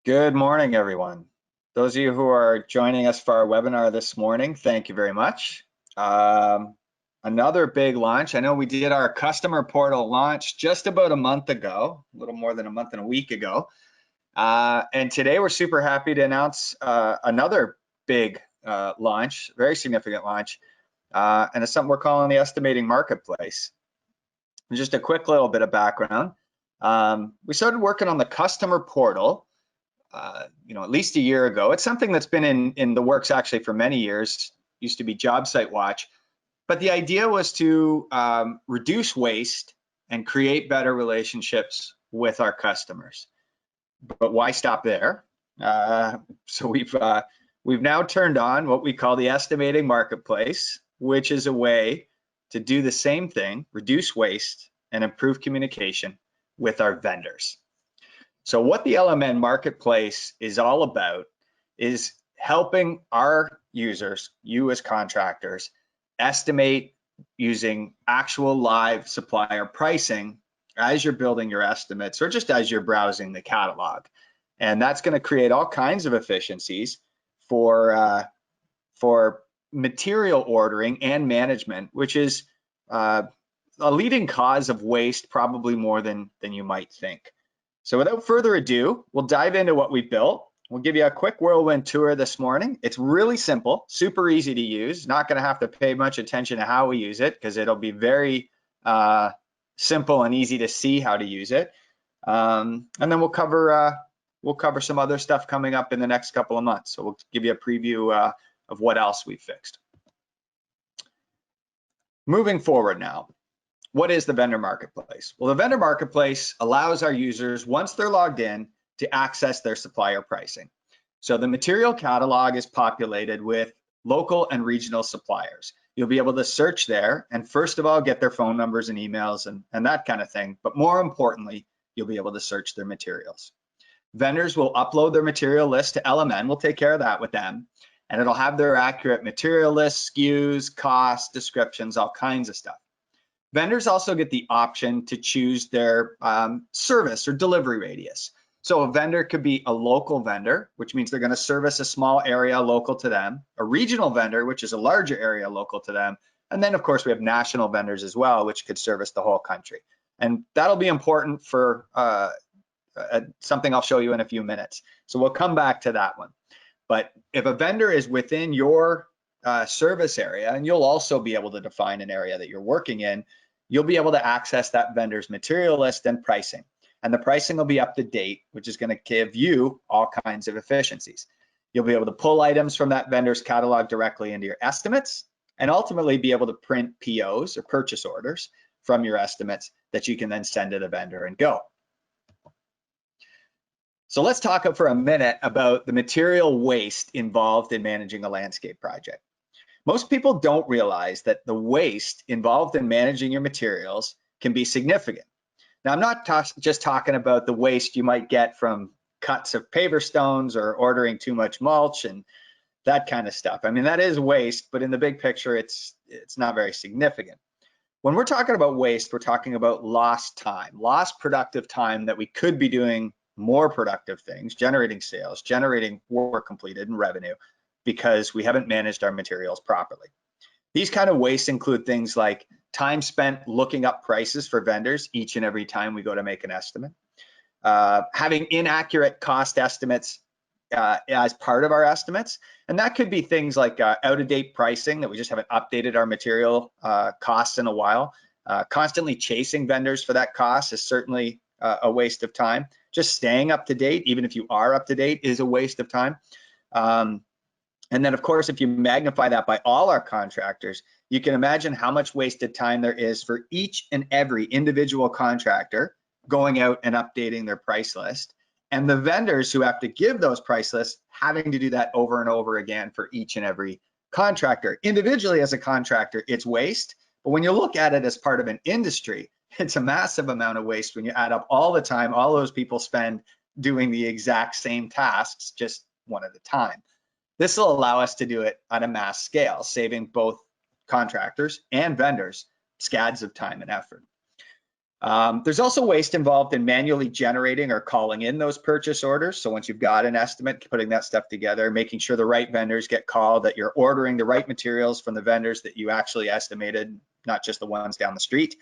Good morning, everyone. Those of you who are joining us for our webinar this morning, thank you very much. Another big launch. I know we did our customer portal launch just about a month ago, a little more than a month and a week ago. And today we're super happy to announce another big launch, very significant launch, and it's something we're calling the estimating marketplace. And just a quick little bit of background. We started working on the customer portal at least a year ago. It's something that's been in the works actually for many years. Used to be Job Site Watch, but the idea was to reduce waste and create better relationships with our customers. But why stop there? So we've now turned on what we call the estimating marketplace, which is a way to do the same thing, reduce waste and improve communication with our vendors. So what the LMN marketplace is all about is helping our users, you as contractors, estimate using actual live supplier pricing as you're building your estimates or just as you're browsing the catalog. And that's going to create all kinds of efficiencies for material ordering and management, which is a leading cause of waste, probably more than you might think. So without further ado, we'll dive into what we built. We'll give you a quick whirlwind tour this morning. It's really simple, super easy to use. Not going to have to pay much attention to how we use it because it'll be very simple and easy to see how to use it. And then we'll cover some other stuff coming up in the next couple of months. So we'll give you a preview of what else we've fixed. Moving forward now. What is the vendor marketplace? Well, the vendor marketplace allows our users, once they're logged in, to access their supplier pricing. So the material catalog is populated with local and regional suppliers. You'll be able to search there and first of all, get their phone numbers and emails and that kind of thing. But more importantly, you'll be able to search their materials. Vendors will upload their material list to LMN. We'll take care of that with them. And it'll have their accurate material list, SKUs, costs, descriptions, all kinds of stuff. Vendors also get the option to choose their service or delivery radius. So a vendor could be a local vendor, which means they're going to service a small area local to them, a regional vendor, which is a larger area local to them. And then of course we have national vendors as well, which could service the whole country. And that'll be important for something I'll show you in a few minutes. So we'll come back to that one. But if a vendor is within your service area, and you'll also be able to define an area that you're working in, you'll be able to access that vendor's material list and pricing. And the pricing will be up to date, which is going to give you all kinds of efficiencies. You'll be able to pull items from that vendor's catalog directly into your estimates and ultimately be able to print POs or purchase orders from your estimates that you can then send to the vendor and go. So let's talk for a minute about the material waste involved in managing a landscape project. Most people don't realize that the waste involved in managing your materials can be significant. Now, I'm not just talking about the waste you might get from cuts of paver stones or ordering too much mulch and that kind of stuff. I mean, that is waste, but in the big picture, it's not very significant. When we're talking about waste, we're talking about lost time, lost productive time that we could be doing more productive things, generating sales, generating work completed and revenue, because we haven't managed our materials properly. These kind of wastes include things like time spent looking up prices for vendors each and every time we go to make an estimate, having inaccurate cost estimates as part of our estimates. And that could be things like out-of-date pricing, that we just haven't updated our material costs in a while. Constantly chasing vendors for that cost is certainly a waste of time. Just staying up to date, even if you are up to date, is a waste of time. And then of course, if you magnify that by all our contractors, you can imagine how much wasted time there is for each and every individual contractor going out and updating their price list, and the vendors who have to give those price lists having to do that over and over again for each and every contractor. Individually as a contractor, it's waste, but when you look at it as part of an industry, it's a massive amount of waste when you add up all the time all those people spend doing the exact same tasks, just one at a time. This will allow us to do it on a mass scale, saving both contractors and vendors scads of time and effort. There's also waste involved in manually generating or calling in those purchase orders. So once you've got an estimate, putting that stuff together, making sure the right vendors get called, that you're ordering the right materials from the vendors that you actually estimated, not just the ones down the street.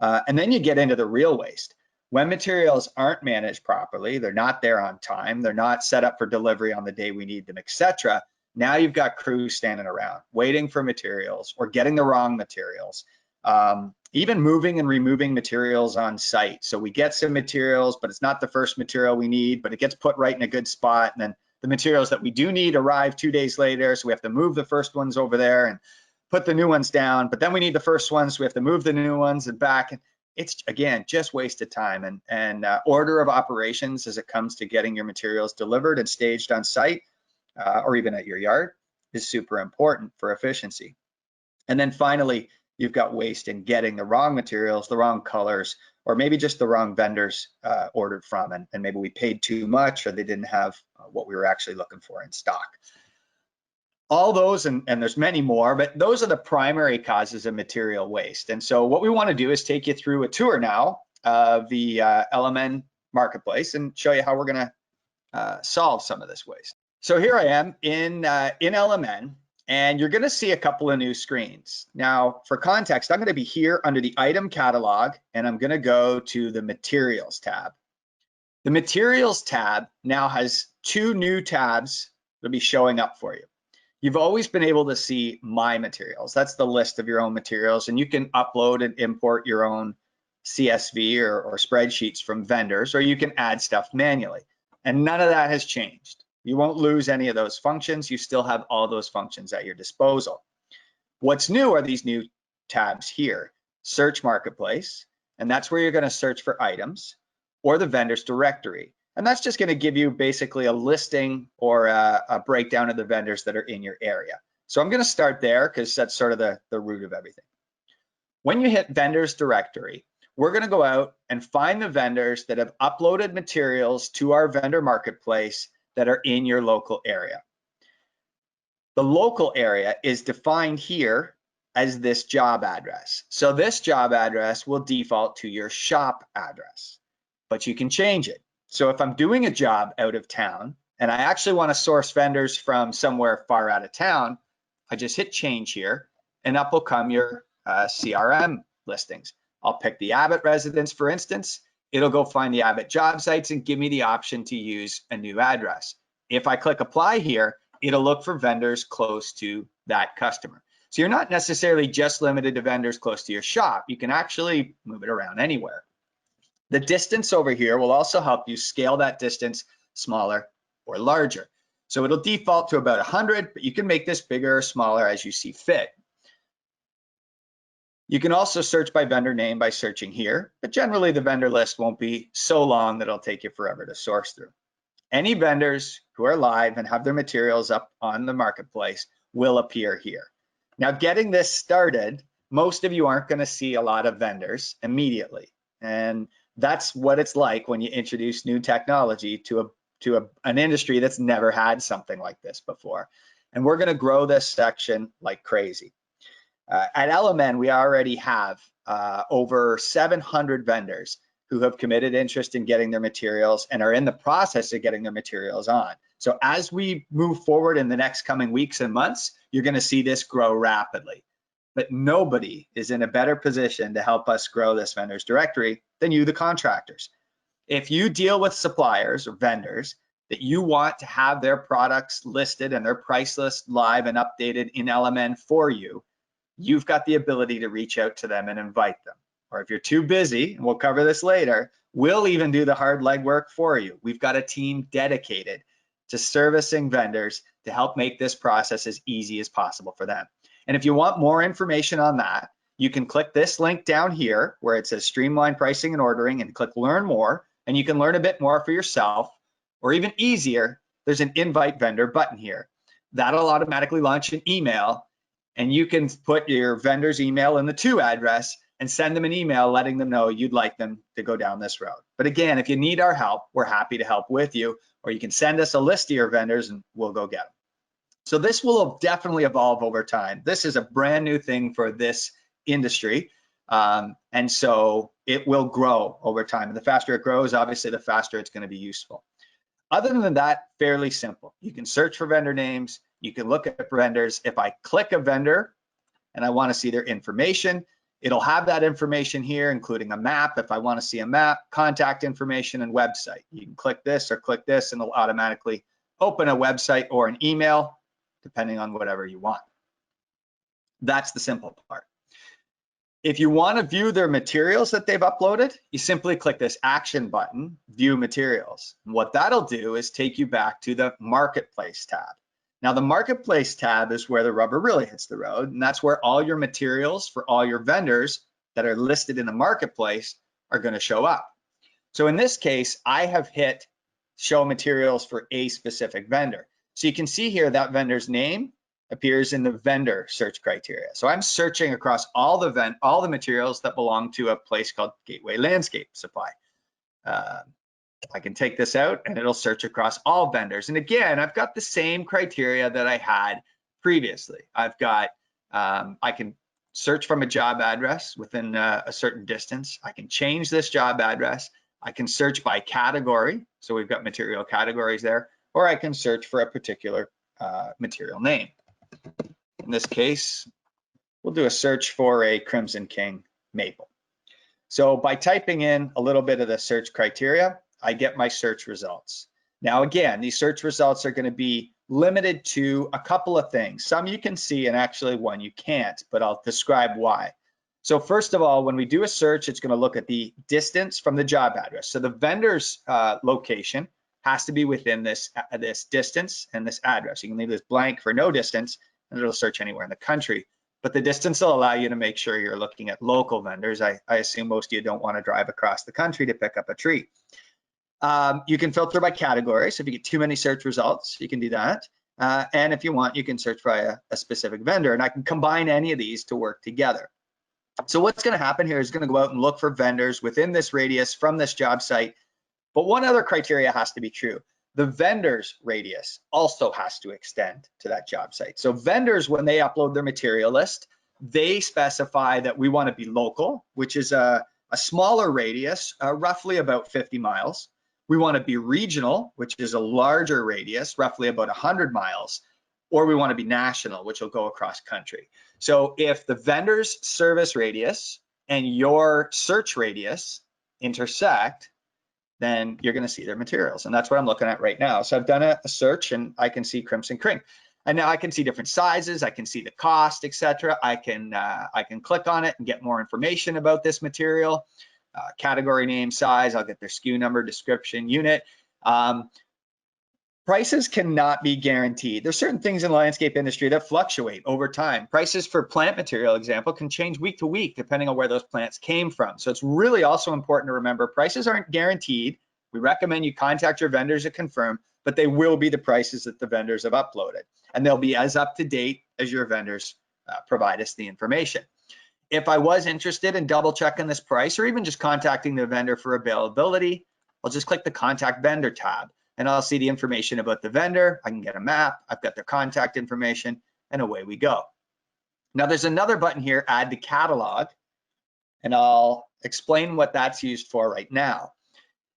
And then you get into the real waste. When materials aren't managed properly, they're not there on time, they're not set up for delivery on the day we need them, etc. Now you've got crews standing around waiting for materials or getting the wrong materials. Even moving and removing materials on site. So we get some materials, but it's not the first material we need, but it gets put right in a good spot. And then the materials that we do need arrive 2 days later. So we have to move the first ones over there and put the new ones down. But then we need the first ones. So we have to move the new ones and back. And it's, again, just wasted time. And order of operations as it comes to getting your materials delivered and staged on site or even at your yard is super important for efficiency. And then finally, you've got waste in getting the wrong materials, the wrong colors, or maybe just the wrong vendors ordered from, and maybe we paid too much or they didn't have what we were actually looking for in stock. All those, and there's many more, but those are the primary causes of material waste. And so what we want to do is take you through a tour now of the LMN marketplace and show you how we're going to solve some of this waste. So here I am in LMN. And you're going to see a couple of new screens. Now, for context, I'm going to be here under the item catalog, and I'm going to go to the materials tab. The materials tab now has 2 new tabs that'll be showing up for you. You've always been able to see my materials. That's the list of your own materials, and you can upload and import your own CSV or spreadsheets from vendors, or you can add stuff manually. And none of that has changed. You won't lose any of those functions. You still have all those functions at your disposal. What's new are these new tabs here. Search Marketplace, and that's where you're going to search for items, or the vendors directory. And that's just going to give you basically a listing or a breakdown of the vendors that are in your area. So I'm going to start there because that's sort of the root of everything. When you hit vendors directory, we're going to go out and find the vendors that have uploaded materials to our vendor marketplace that are in your local area. The local area is defined here as this job address. So this job address will default to your shop address, but you can change it. So if I'm doing a job out of town and I actually want to source vendors from somewhere far out of town, I just hit change here and up will come your CRM listings. I'll pick the Abbott residence, for instance. It'll go find the Abbott job sites and give me the option to use a new address. If I click apply here, it'll look for vendors close to that customer. So you're not necessarily just limited to vendors close to your shop. You can actually move it around anywhere. The distance over here will also help you scale that distance smaller or larger. So it'll default to about 100, but you can make this bigger or smaller as you see fit. You can also search by vendor name by searching here, but generally the vendor list won't be so long that it'll take you forever to source through. Any vendors who are live and have their materials up on the marketplace will appear here. Now, getting this started, most of you aren't going to see a lot of vendors immediately. And that's what it's like when you introduce new technology to an industry that's never had something like this before. And we're going to grow this section like crazy. At LMN, we already have over 700 vendors who have committed interest in getting their materials and are in the process of getting their materials on. So as we move forward in the next coming weeks and months, you're going to see this grow rapidly. But nobody is in a better position to help us grow this vendors directory than you, the contractors. If you deal with suppliers or vendors that you want to have their products listed and their price list live and updated in LMN for you, you've got the ability to reach out to them and invite them. Or if you're too busy, and we'll cover this later, we'll even do the hard legwork for you. We've got a team dedicated to servicing vendors to help make this process as easy as possible for them. And if you want more information on that, you can click this link down here where it says streamline pricing and ordering and click learn more, and you can learn a bit more for yourself. Or even easier, there's an invite vendor button here. That'll automatically launch an email, and you can put your vendor's email in the to address and send them an email letting them know you'd like them to go down this road. But again, if you need our help, we're happy to help with you, or you can send us a list of your vendors and we'll go get them. So this will definitely evolve over time. This is a brand new thing for this industry. And so it will grow over time. And the faster it grows, obviously, the faster it's going to be useful. Other than that, fairly simple. You can search for vendor names. You can look at vendors. If I click a vendor and I want to see their information, it'll have that information here, including a map. If I want to see a map, contact information, and website. You can click this or click this, and it'll automatically open a website or an email, depending on whatever you want. That's the simple part. If you want to view their materials that they've uploaded, you simply click this action button, View Materials. And what that'll do is take you back to the Marketplace tab. Now, the Marketplace tab is where the rubber really hits the road, and that's where all your materials for all your vendors that are listed in the Marketplace are going to show up. So in this case, I have hit Show Materials for a specific vendor. So you can see here that vendor's name appears in the vendor search criteria. So I'm searching across all the materials that belong to a place called Gateway Landscape Supply. I can take this out and it'll search across all vendors. And again, I've got the same criteria that I had previously. I've got, I can search from a job address within a certain distance. I can change this job address. I can search by category. So we've got material categories there, or I can search for a particular material name. In this case, we'll do a search for a Crimson King maple. So by typing in a little bit of the search criteria, I get my search results. Now, again, these search results are going to be limited to a couple of things. Some you can see and actually one you can't, but I'll describe why. So first of all, when we do a search, it's going to look at the distance from the job address. So the vendor's location has to be within this distance and this address. You can leave this blank for no distance, and it'll search anywhere in the country. But the distance will allow you to make sure you're looking at local vendors. I assume most of you don't want to drive across the country to pick up a tree. You can filter by category. So if you get too many search results, you can do that. And if you want, you can search by a specific vendor. And I can combine any of these to work together. So what's going to happen here is going to go out and look for vendors within this radius from this job site. But one other criteria has to be true. The vendor's radius also has to extend to that job site. So vendors, when they upload their material list, they specify that we want to be local, which is a smaller radius, roughly about 50 miles. We want to be regional, which is a larger radius, roughly about 100 miles, or we want to be national, which will go across country. So if the vendor's service radius and your search radius intersect, then you're going to see their materials. And that's what I'm looking at right now. So I've done a search and I can see Crimson King. And now I can see different sizes, I can see the cost, etc. I can click on it and get more information about this material, category name, size, I'll get their SKU number, description, unit. Prices cannot be guaranteed. There's certain things in the landscape industry that fluctuate over time. Prices for plant material, example, can change week to week depending on where those plants came from. So it's really also important to remember prices aren't guaranteed. We recommend you contact your vendors to confirm, but they will be the prices that the vendors have uploaded. And they'll be as up to date as your vendors provide us the information. If I was interested in double checking this price or even just contacting the vendor for availability, I'll just click the Contact Vendor tab. And I'll see the information about the vendor. I can get a map, I've got their contact information, and away we go. Now there's another button here, Add to Catalog, and I'll explain what that's used for right now.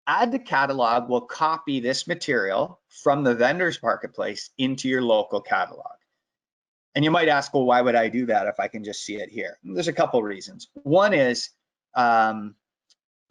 Add to Catalog will copy this material from the vendor's marketplace into your local catalog. And you might ask, well, why would I do that if I can just see it here? And there's a couple reasons. One is,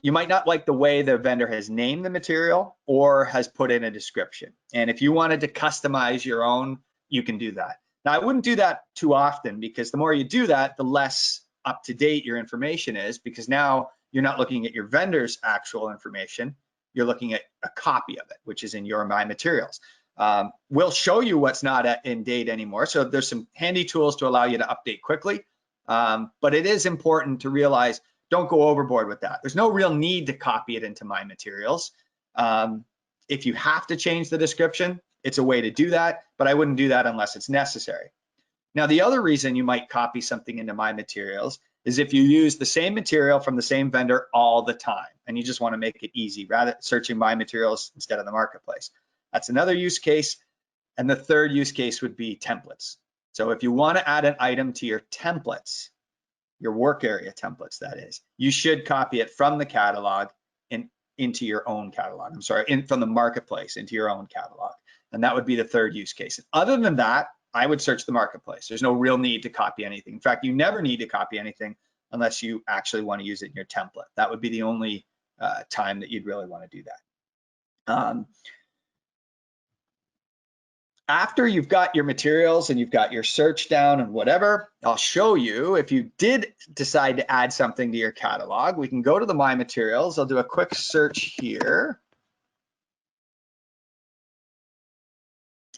you might not like the way the vendor has named the material or has put in a description. And if you wanted to customize your own, you can do that. Now, I wouldn't do that too often because the more you do that, the less up to date your information is, because now you're not looking at your vendor's actual information. You're looking at a copy of it, which is in your My Materials. We'll show you what's not in date anymore. So there's some handy tools to allow you to update quickly. But it is important to realize, don't go overboard with that. There's no real need to copy it into My Materials. If you have to change the description, it's a way to do that, but I wouldn't do that unless it's necessary. Now, the other reason you might copy something into My Materials is if you use the same material from the same vendor all the time, and you just want to make it easy, rather searching My Materials instead of the marketplace. That's another use case. And the third use case would be templates. So if you want to add an item to your templates, your work area templates, that is, you should copy it from the catalog into your own catalog. I'm sorry, from the marketplace into your own catalog. And that would be the third use case. Other than that, I would search the marketplace. There's no real need to copy anything. In fact, you never need to copy anything unless you actually want to use it in your template. That would be the only time that you'd really want to do that. After you've got your materials and you've got your search down and whatever, I'll show you if you did decide to add something to your catalog, we can go to the My Materials. I'll do a quick search here.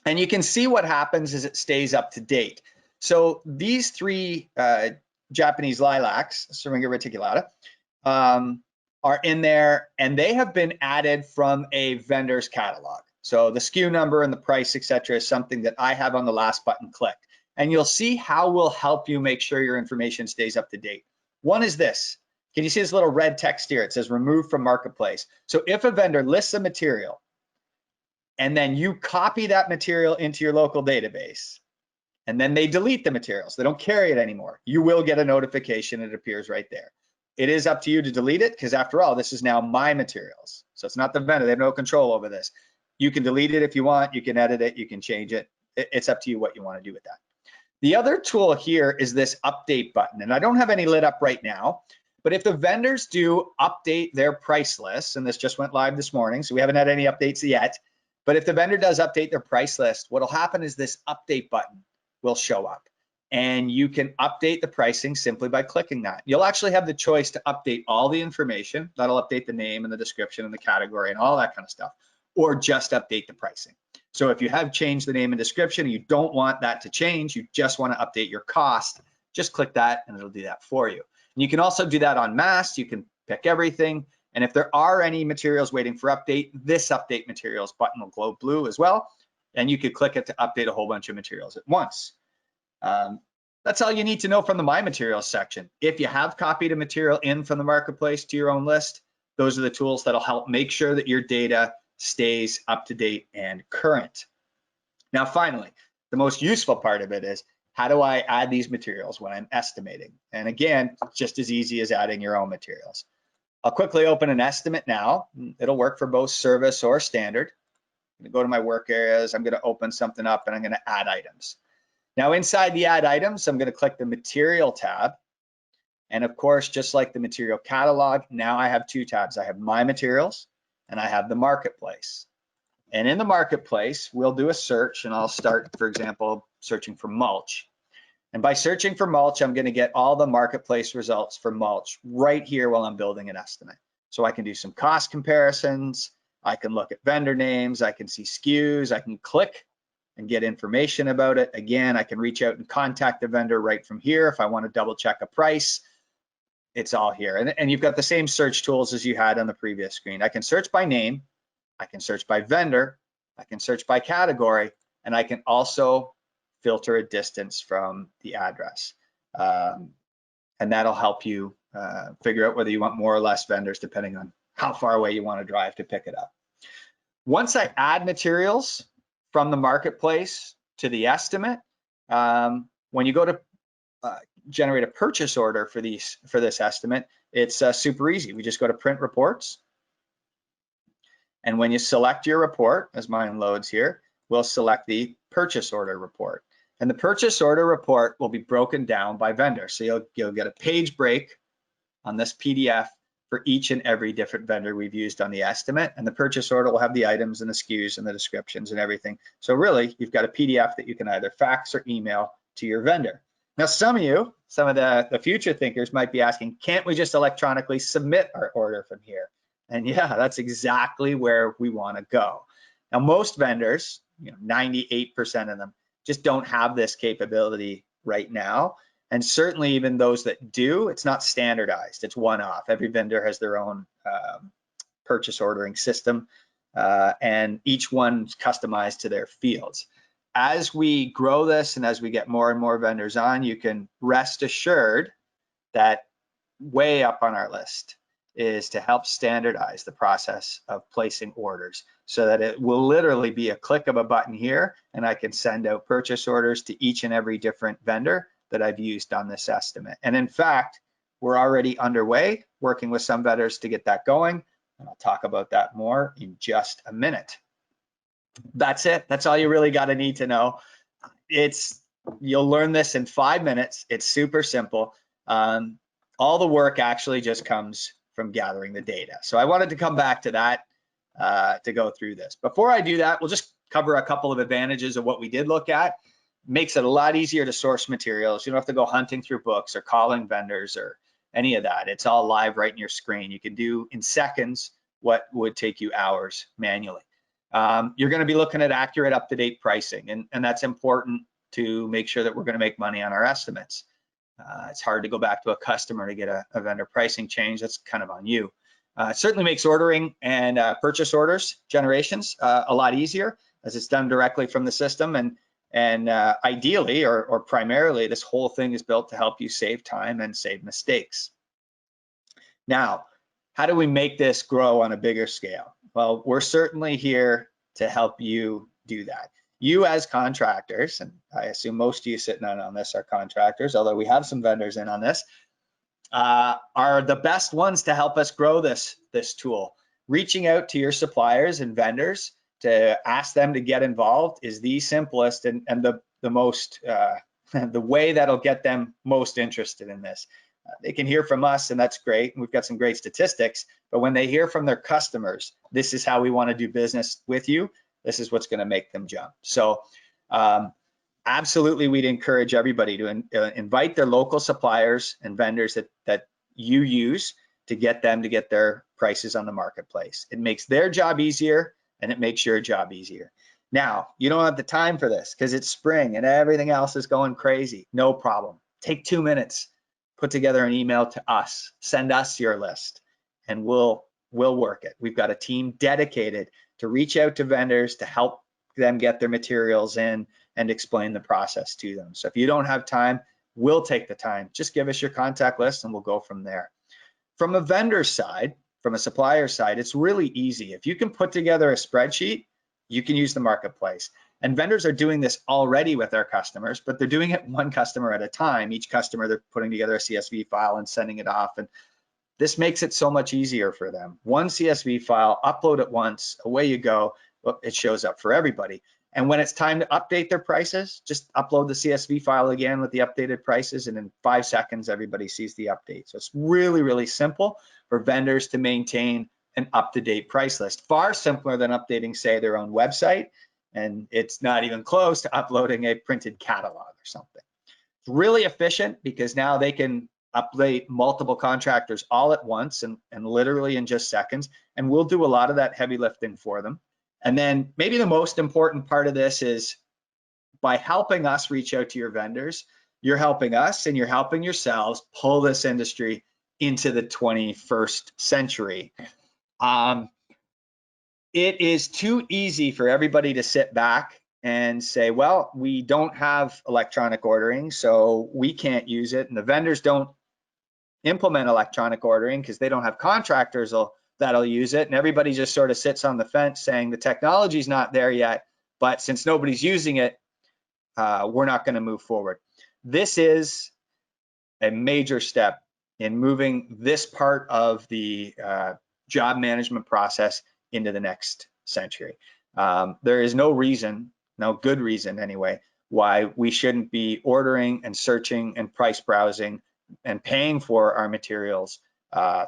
And you can see what happens is it stays up to date. So these three Japanese lilacs, Syringa reticulata, are in there, and they have been added from a vendor's catalog. So the SKU number and the price, etc., is something that I have on the last button clicked. And you'll see how we'll help you make sure your information stays up to date. One is this. Can you see this little red text here? It says remove from marketplace. So if a vendor lists a material and then you copy that material into your local database, and then they delete the materials, they don't carry it anymore, you will get a notification. It appears right there. It is up to you to delete it, because after all, this is now my materials. So it's not the vendor, they have no control over this. You can delete it if you want, you can edit it, you can change it. It's up to you what you want to do with that. The other tool here is this update button, and I don't have any lit up right now, but if the vendors do update their price list, and this just went live this morning, so we haven't had any updates yet, but if the vendor does update their price list, what'll happen is this update button will show up, and you can update the pricing simply by clicking that. You'll actually have the choice to update all the information. That'll update the name and the description and the category and all that kind of stuff, or just update the pricing. So if you have changed the name and description and you don't want that to change, you just want to update your cost, just click that and it'll do that for you. And you can also do that en masse. You can pick everything. And if there are any materials waiting for update, this update materials button will glow blue as well. And you could click it to update a whole bunch of materials at once. That's all you need to know from the My Materials section. If you have copied a material in from the marketplace to your own list, those are the tools that'll help make sure that your data stays up to date and current. Now, finally, the most useful part of it is, how do I add these materials when I'm estimating? And again, just as easy as adding your own materials. I'll quickly open an estimate now. It'll work for both service or standard. I'm gonna go to my work areas. I'm gonna open something up and I'm gonna add items. Now inside the add items, I'm gonna click the material tab. And of course, just like the material catalog, now I have two tabs. I have My Materials and I have the marketplace. And in the marketplace, we'll do a search, and I'll start, for example, searching for mulch. And by searching for mulch, I'm gonna get all the marketplace results for mulch right here while I'm building an estimate. So I can do some cost comparisons, I can look at vendor names, I can see SKUs, I can click and get information about it. Again, I can reach out and contact the vendor right from here if I want to double check a price. It's all here. And you've got the same search tools as you had on the previous screen. I can search by name, I can search by vendor, I can search by category, and I can also filter a distance from the address. And that'll help you figure out whether you want more or less vendors depending on how far away you want to drive to pick it up. Once I add materials from the marketplace to the estimate, when you go to generate a purchase order for this estimate, it's super easy. We just go to print reports. And when you select your report, as mine loads here, we'll select the purchase order report. And the purchase order report will be broken down by vendor. So you'll get a page break on this PDF for each and every different vendor we've used on the estimate. And the purchase order will have the items and the SKUs and the descriptions and everything. So really, you've got a PDF that you can either fax or email to your vendor. Now, some of the future thinkers might be asking, can't we just electronically submit our order from here? And yeah, that's exactly where we want to go. Now, most vendors, 98% of them, just don't have this capability right now. And certainly even those that do, it's not standardized, it's one-off. Every vendor has their own purchase ordering system, and each one's customized to their fields. As we grow this and as we get more and more vendors on, you can rest assured that way up on our list is to help standardize the process of placing orders so that it will literally be a click of a button here and I can send out purchase orders to each and every different vendor that I've used on this estimate. And in fact, we're already underway working with some vendors to get that going. And I'll talk about that more in just a minute. That's it. That's all you really got to need to know. You'll learn this in 5 minutes. It's super simple. All the work actually just comes from gathering the data. So I wanted to come back to that to go through this. Before I do that, we'll just cover a couple of advantages of what we did look at. Makes it a lot easier to source materials. You don't have to go hunting through books or calling vendors or any of that. It's all live right in your screen. You can do in seconds what would take you hours manually. You're going to be looking at accurate, up-to-date pricing, and that's important to make sure that we're going to make money on our estimates. It's hard to go back to a customer to get a vendor pricing change. That's kind of on you. It certainly makes ordering and purchase orders generations a lot easier as it's done directly from the system. And ideally, or primarily, this whole thing is built to help you save time and save mistakes. Now, how do we make this grow on a bigger scale? Well, we're certainly here to help you do that. You as contractors, and I assume most of you sitting on this are contractors, although we have some vendors in on this, are the best ones to help us grow this tool. Reaching out to your suppliers and vendors to ask them to get involved is the simplest and the most, the way that'll get them most interested in this. They can hear from us, and that's great. We've got some great statistics, but when they hear from their customers, this is how we want to do business with you. This is what's going to make them jump. So absolutely, we'd encourage everybody to invite their local suppliers and vendors that you use to get them to get their prices on the marketplace. It makes their job easier, and it makes your job easier. Now, you don't have the time for this because it's spring and everything else is going crazy. No problem. Take 2 minutes. Put together an email to us, send us your list, and we'll work it. We've got a team dedicated to reach out to vendors to help them get their materials in and explain the process to them. So if you don't have time, we'll take the time. Just give us your contact list and we'll go from there. From a vendor side, from a supplier side, it's really easy. If you can put together a spreadsheet, you can use the marketplace. And vendors are doing this already with their customers, but they're doing it one customer at a time. Each customer, they're putting together a CSV file and sending it off. And this makes it so much easier for them. One CSV file, upload it once, away you go. Well, it shows up for everybody. And when it's time to update their prices, just upload the CSV file again with the updated prices, and in 5 seconds, everybody sees the update. So it's really, really simple for vendors to maintain an up-to-date price list. Far simpler than updating, say, their own website. And it's not even close to uploading a printed catalog or something. It's really efficient because now they can update multiple contractors all at once and literally in just seconds. And we'll do a lot of that heavy lifting for them. And then maybe the most important part of this is by helping us reach out to your vendors, you're helping us and you're helping yourselves pull this industry into the 21st century. It is too easy for everybody to sit back and say, well, we don't have electronic ordering, so we can't use it. And the vendors don't implement electronic ordering because they don't have contractors that'll use it. And everybody just sort of sits on the fence saying the technology's not there yet, but since nobody's using it, we're not going to move forward. This is a major step in moving this part of the job management process into the next century. There is no reason, no good reason anyway, why we shouldn't be ordering and searching and price browsing and paying for our materials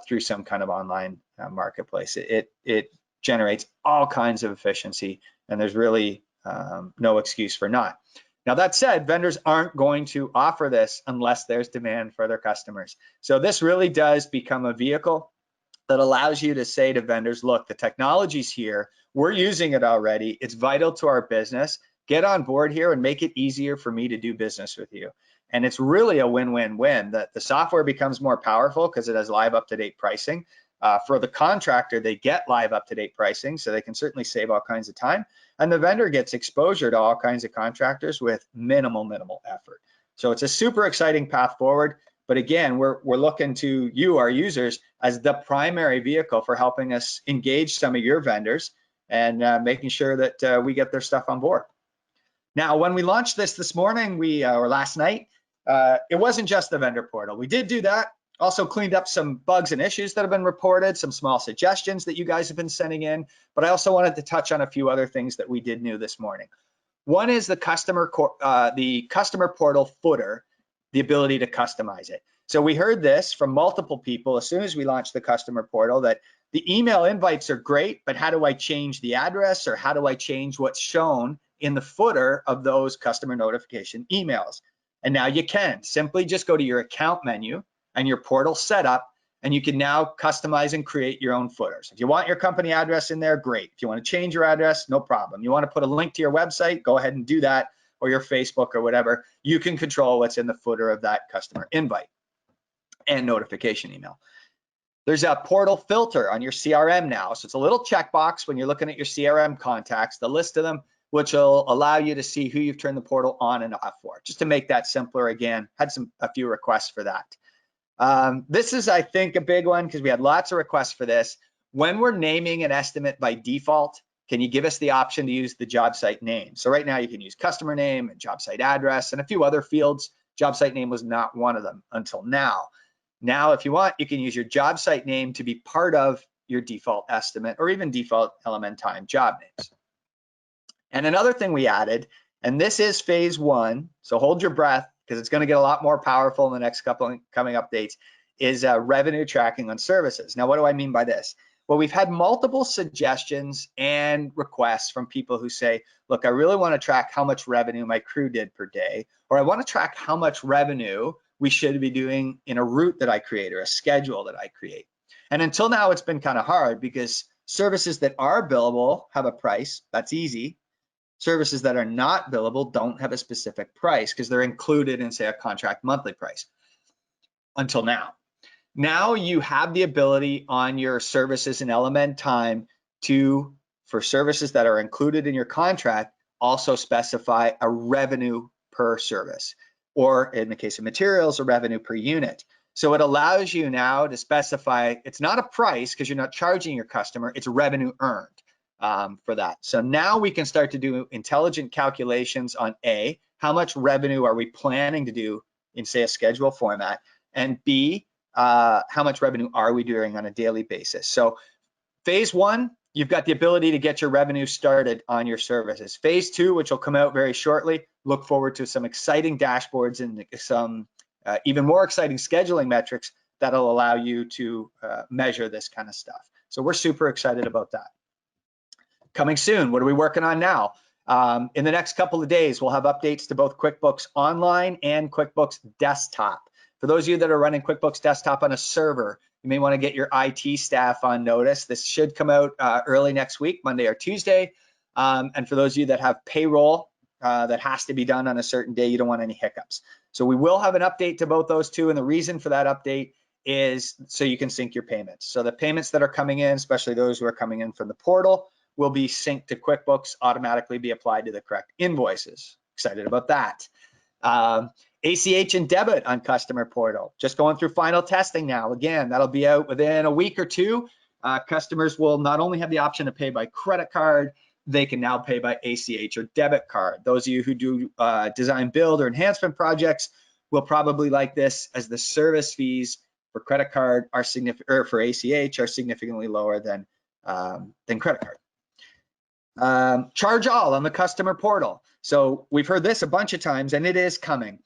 through some kind of online marketplace. It generates all kinds of efficiency, and there's really no excuse for not. Now, that said, vendors aren't going to offer this unless there's demand for their customers. So this really does become a vehicle that allows you to say to vendors, look, the technology's here, we're using it already, it's vital to our business, get on board here and make it easier for me to do business with you. And it's really a win-win-win. That the software becomes more powerful because it has live up-to-date pricing. For the contractor, they get live up-to-date pricing, so they can certainly save all kinds of time. And the vendor gets exposure to all kinds of contractors with minimal effort. So it's a super exciting path forward. But again, we're looking to you, our users, as the primary vehicle for helping us engage some of your vendors and making sure that we get their stuff on board. Now, when we launched this morning, or last night, it wasn't just the vendor portal. We did do that. Also cleaned up some bugs and issues that have been reported, some small suggestions that you guys have been sending in, but I also wanted to touch on a few other things that we did new this morning. One is the customer portal footer, the ability to customize it. So we heard this from multiple people as soon as we launched the customer portal, that the email invites are great, but how do I change the address, or how do I change what's shown in the footer of those customer notification emails? And now you can simply just go to your account menu and your portal setup, and you can now customize and create your own footers. If you want your company address in there, great. If you want to change your address, no problem. You want to put a link to your website, go ahead and do that, or your Facebook or whatever. You can control what's in the footer of that customer invite and notification email. There's a portal filter on your CRM now. So it's a little checkbox when you're looking at your CRM contacts, the list of them, which will allow you to see who you've turned the portal on and off for. Just to make that simpler, again, had a few requests for that. This is, I think, a big one because we had lots of requests for this. When we're naming an estimate by default, can you give us the option to use the job site name? So right now you can use customer name and job site address and a few other fields. Job site name was not one of them until now. Now, if you want, you can use your job site name to be part of your default estimate or even default LMN time job names. And another thing we added, and this is phase 1, so hold your breath because it's going to get a lot more powerful in the next couple coming updates, is revenue tracking on services. Now, what do I mean by this? Well, we've had multiple suggestions and requests from people who say, look, I really want to track how much revenue my crew did per day, or I want to track how much revenue we should be doing in a route that I create or a schedule that I create. And until now, it's been kind of hard because services that are billable have a price. That's easy. Services that are not billable don't have a specific price because they're included in, say, a contract monthly price until now. Now you have the ability on your services in LMN time to, for services that are included in your contract, also specify a revenue per service, or in the case of materials, a revenue per unit. So it allows you now to specify, it's not a price because you're not charging your customer, it's revenue earned. For that. So now we can start to do intelligent calculations on A, how much revenue are we planning to do in, say, a schedule format, and B, how much revenue are we doing on a daily basis. So phase 1, you've got the ability to get your revenue started on your services. Phase 2, which will come out very shortly, look forward to some exciting dashboards and some even more exciting scheduling metrics that'll allow you to measure this kind of stuff. So we're super excited about that. Coming soon, what are we working on now? In the next couple of days, we'll have updates to both QuickBooks Online and QuickBooks Desktop. For those of you that are running QuickBooks Desktop on a server, you may want to get your IT staff on notice. This should come out early next week, Monday or Tuesday. And for those of you that have payroll that has to be done on a certain day, you don't want any hiccups. So we will have an update to both those two, and the reason for that update is so you can sync your payments. So the payments that are coming in, especially those who are coming in from the portal, will be synced to QuickBooks, automatically be applied to the correct invoices. Excited about that. ACH and debit on customer portal, just going through final testing now. Again, that'll be out within a week or two. Customers will not only have the option to pay by credit card, they can now pay by ACH or debit card. Those of you who do design build or enhancement projects will probably like this, as the service fees for credit card are for ACH are significantly lower than credit card. Charge all on the customer portal. So we've heard this a bunch of times, and it is coming.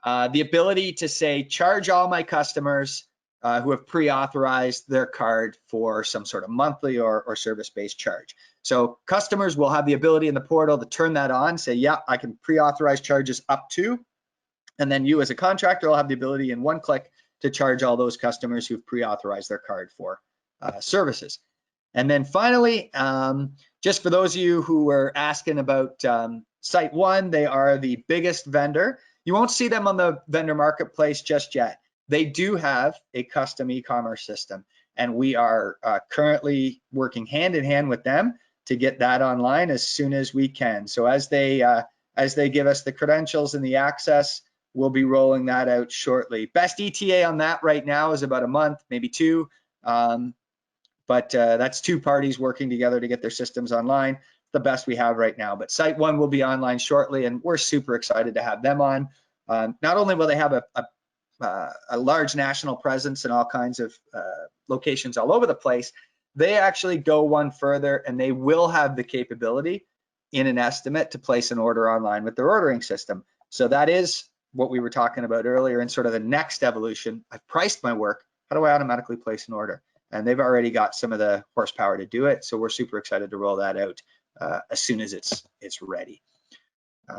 The ability to say, charge all my customers who have pre-authorized their card for some sort of monthly or service-based charge. So customers will have the ability in the portal to turn that on, say, yeah, I can pre-authorize charges up to, and then you as a contractor will have the ability in one click to charge all those customers who've pre-authorized their card for services. And then finally, just for those of you who were asking about Site One, they are the biggest vendor. You won't see them on the vendor marketplace just yet. They do have a custom e-commerce system, and we are currently working hand in hand with them to get that online as soon as we can. So as they give us the credentials and the access, we'll be rolling that out shortly. Best ETA on that right now is about a month, maybe 2. But that's 2 parties working together to get their systems online. The best we have right now. But Site One will be online shortly, and we're super excited to have them on. Not only will they have a large national presence in all kinds of locations all over the place, they actually go one further, and they will have the capability in an estimate to place an order online with their ordering system. So that is what we were talking about earlier in sort of the next evolution. I've priced my work. How do I automatically place an order? And they've already got some of the horsepower to do it. So we're super excited to roll that out as soon as it's ready.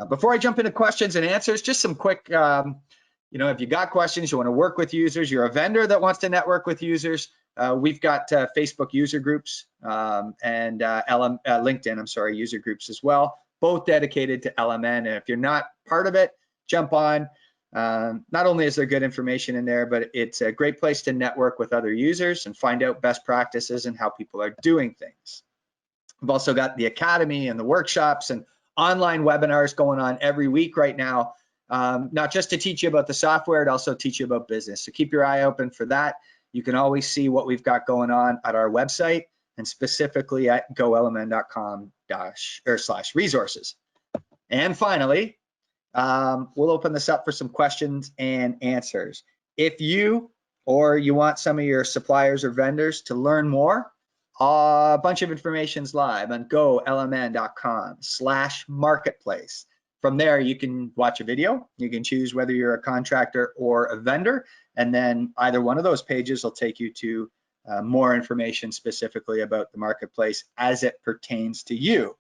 Before I jump into questions and answers, just some quick, if you got questions, you want to work with users, you're a vendor that wants to network with users, we've got Facebook user groups and LinkedIn, user groups as well, both dedicated to LMN. And if you're not part of it, jump on. Not only is there good information in there, but it's a great place to network with other users and find out best practices and how people are doing things. We've also got the Academy and the workshops and online webinars going on every week right now, not just to teach you about the software, it also teach you about business. So keep your eye open for that. You can always see what we've got going on at our website and specifically at golmn.com/resources. And finally, we'll open this up for some questions and answers. If you want some of your suppliers or vendors to learn more, a bunch of information's live on golmn.com/marketplace. From there, you can watch a video. You can choose whether you're a contractor or a vendor, and then either one of those pages will take you to more information specifically about the marketplace as it pertains to you.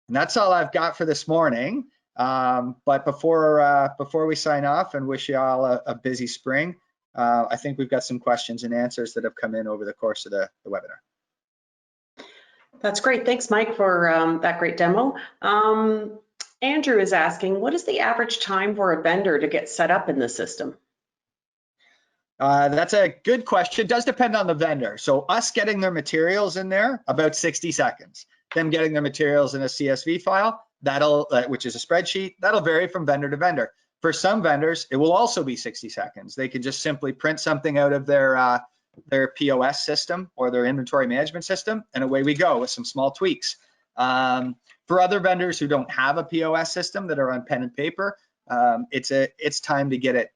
And that's all I've got for this morning. But before we sign off and wish you all a busy spring, I think we've got some questions and answers that have come in over the course of the webinar. That's great. Thanks, Mike, for that great demo. Andrew is asking, what is the average time for a vendor to get set up in the system? That's a good question. It does depend on the vendor. So us getting their materials in there, about 60 seconds. Them getting their materials in a CSV file, which is a spreadsheet, that'll vary from vendor to vendor. For some vendors, it will also be 60 seconds. They can just simply print something out of their POS system or their inventory management system, and away we go with some small tweaks. For other vendors who don't have a POS system that are on pen and paper, it's time to get it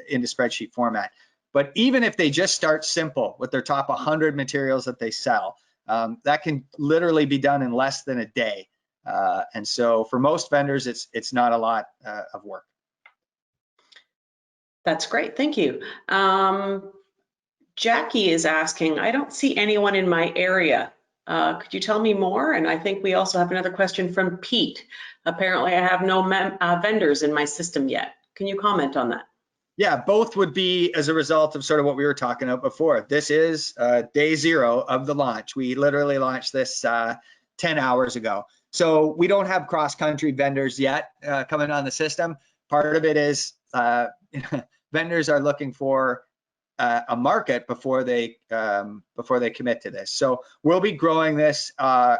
into spreadsheet format. But even if they just start simple with their top 100 materials that they sell, that can literally be done in less than a day. And so for most vendors, it's not a lot of work. That's great, thank you. Jackie is asking, I don't see anyone in my area. Could you tell me more? And I think we also have another question from Pete. Apparently I have no vendors in my system yet. Can you comment on that? Yeah, both would be as a result of sort of what we were talking about before. This is day 0 of the launch. We literally launched this 10 hours ago. So we don't have cross-country vendors yet coming on the system. Part of it is vendors are looking for a market before they commit to this. So we'll be growing this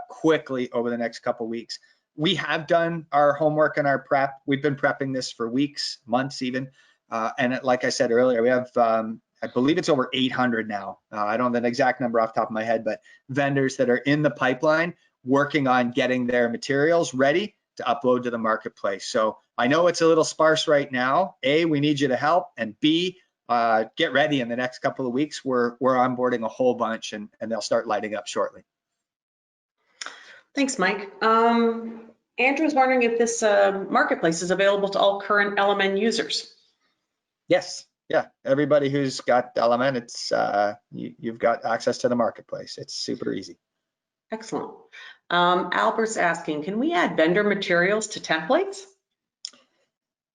quickly over the next couple weeks. We have done our homework and our prep. We've been prepping this for weeks, months even. And like I said earlier, we have, I believe it's over 800 now. I don't have an exact number off the top of my head, but vendors that are in the pipeline working on getting their materials ready to upload to the marketplace. So I know it's a little sparse right now. A, we need you to help, and B, get ready in the next couple of weeks. We're onboarding a whole bunch, and they'll start lighting up shortly. Thanks, Mike. Andrew's wondering if this marketplace is available to all current LMN users. Yes, yeah. Everybody who's got LMN, it's you've got access to the marketplace. It's super easy. Excellent. Albert's asking, can we add vendor materials to templates?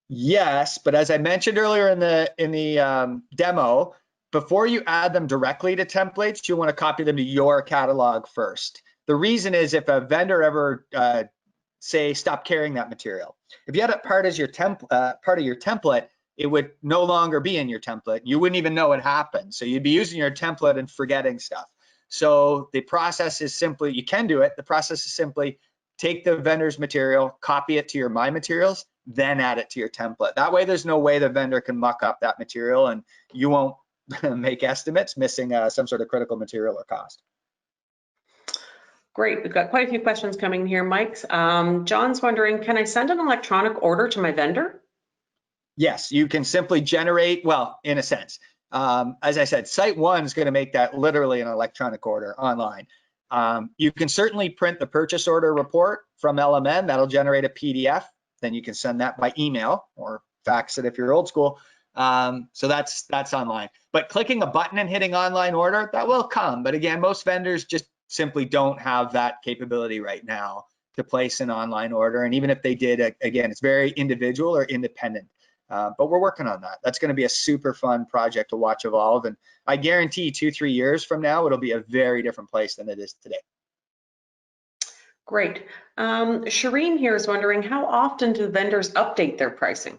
Yes, but as I mentioned earlier in the demo, before you add them directly to templates, you want to copy them to your catalog first. The reason is if a vendor ever say stop carrying that material, if you had it part of your template, it would no longer be in your template. You wouldn't even know it happened. So you'd be using your template and forgetting stuff. So the process is simply, you can do it. The process is simply take the vendor's material, copy it to your My Materials, then add it to your template. That way there's no way the vendor can muck up that material and you won't make estimates missing some sort of critical material or cost. Great, we've got quite a few questions coming here, Mike. John's wondering, can I send an electronic order to my vendor? Yes, you can simply generate, well, in a sense. As I said, Site 1 is going to make that literally an electronic order online. You can certainly print the purchase order report from LMN. That'll generate a PDF. Then you can send that by email or fax it if you're old school. So that's online. But clicking a button and hitting online order, that will come. But again, most vendors just simply don't have that capability right now to place an online order. And even if they did, again, it's very individual or independent. But we're working on that. That's going to be a super fun project to watch evolve. And I guarantee 2-3 years from now, it'll be a very different place than it is today. Great. Shireen here is wondering, how often do vendors update their pricing?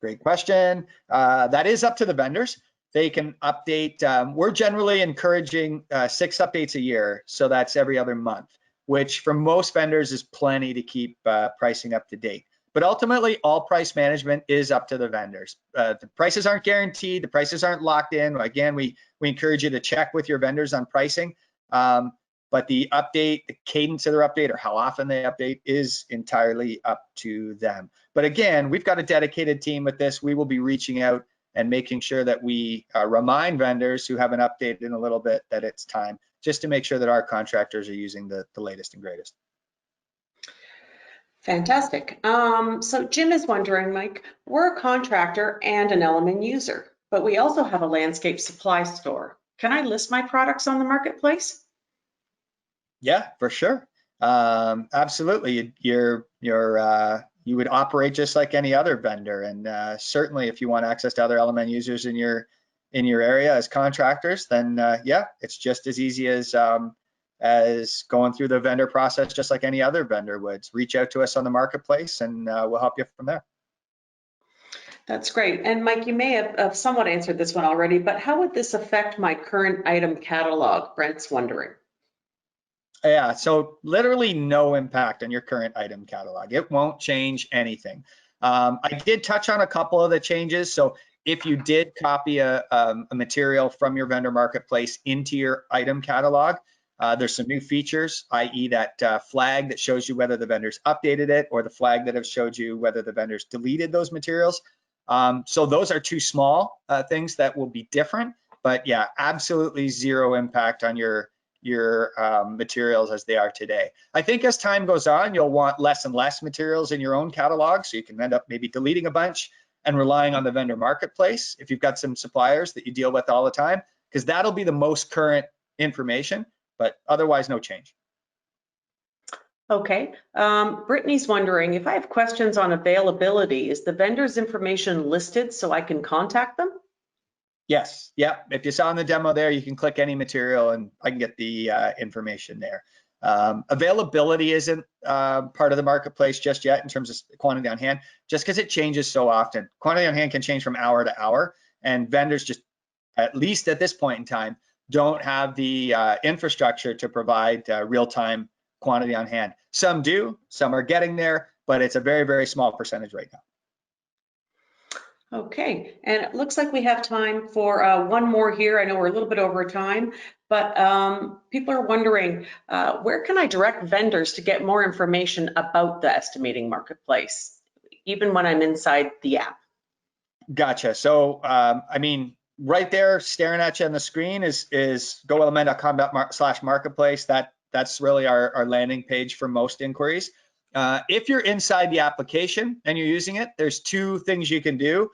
Great question. That is up to the vendors. They can update. We're generally encouraging 6 updates a year. So that's every other month, which for most vendors is plenty to keep pricing up to date. But ultimately, all price management is up to the vendors. The prices aren't guaranteed. The prices aren't locked in. Again, we encourage you to check with your vendors on pricing. But the update, the cadence of their update or how often they update is entirely up to them. But again, we've got a dedicated team with this. We will be reaching out and making sure that we remind vendors who haven't updated in a little bit that it's time, just to make sure that our contractors are using the latest and greatest. Fantastic. So Jim is wondering, Mike, we're a contractor and an LMN user, but we also have a landscape supply store. Can I list my products on the marketplace? Yeah, for sure. Absolutely. You would operate just like any other vendor, and certainly if you want access to other LMN users in your area as contractors, then yeah, it's just as easy as going through the vendor process, just like any other vendor would. Reach out to us on the marketplace, and we'll help you from there. That's great. And Mike, you may have somewhat answered this one already, but how would this affect my current item catalog? Brent's wondering. Yeah, so literally no impact on your current item catalog. It won't change anything. I did touch on a couple of the changes. So if you did copy a material from your vendor marketplace into your item catalog, there's some new features, i.e. that flag that shows you whether the vendors updated it, or the flag that have showed you whether the vendors deleted those materials. So those are 2 small things that will be different, but yeah, absolutely zero impact on your materials as they are today. I think as time goes on, you'll want less and less materials in your own catalog, so you can end up maybe deleting a bunch and relying on the vendor marketplace if you've got some suppliers that you deal with all the time, because that'll be the most current information, but otherwise no change. Okay. Brittany's wondering, if I have questions on availability, is the vendor's information listed so I can contact them? Yes, yeah. If you saw in the demo there, you can click any material and I can get the information there. Availability isn't part of the marketplace just yet in terms of quantity on hand, just because it changes so often. Quantity on hand can change from hour to hour, and vendors just, at least at this point in time, don't have the infrastructure to provide real-time quantity on hand. Some do, some are getting there, but it's a very, very small percentage right now. Okay, and it looks like we have time for one more here. I know we're a little bit over time, but people are wondering, where can I direct vendors to get more information about the estimating marketplace, even when I'm inside the app? Gotcha. So, I mean, right there staring at you on the screen is golmn.com/marketplace. That's really our landing page for most inquiries. If you're inside the application and you're using it, there's 2 things you can do.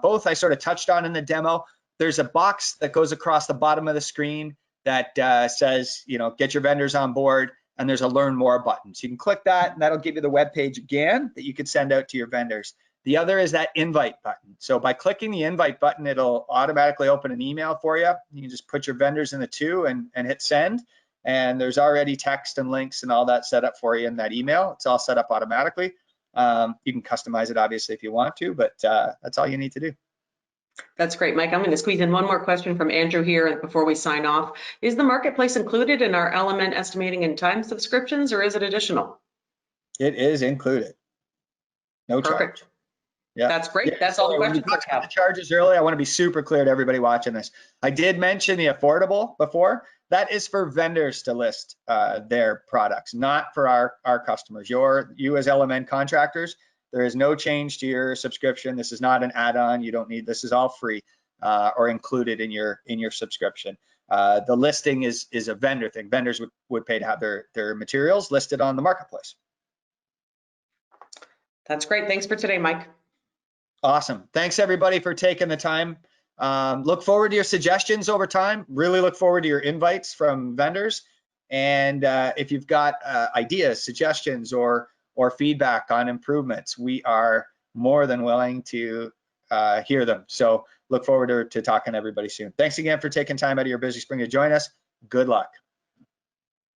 Both I sort of touched on in the demo. There's a box that goes across the bottom of the screen that says, get your vendors on board, and there's a learn more button. So you can click that, and that'll give you the web page again that you could send out to your vendors. The other is that invite button. So by clicking the invite button, it'll automatically open an email for you. You can just put your vendors in the 2 and hit send. And there's already text and links and all that set up for you in that email. It's all set up automatically. You can customize it obviously if you want to, but that's all you need to do. That's great, Mike. I'm going to squeeze in one more question from Andrew here before we sign off. Is the marketplace included in our LMN estimating and time subscriptions, or is it additional? It is included. No Perfect. charge. Yeah, that's great. That's all the questions I have. The charges early. I want to be super clear to everybody watching this. I did mention the affordable before. That is for vendors to list their products, not for our customers. You as LMN contractors, There is no change to your subscription. This is not an add-on. You don't need, this is all free or included in your subscription. The listing is a vendor thing. Vendors would pay to have their materials listed on the marketplace. That's great. Thanks for today, Mike. Awesome. Thanks everybody for taking the time. Look forward to your suggestions over time. Really look forward to your invites from vendors. And if you've got ideas, suggestions, or feedback on improvements, we are more than willing to hear them. So look forward to talking to everybody soon. Thanks again for taking time out of your busy spring to join us. Good luck.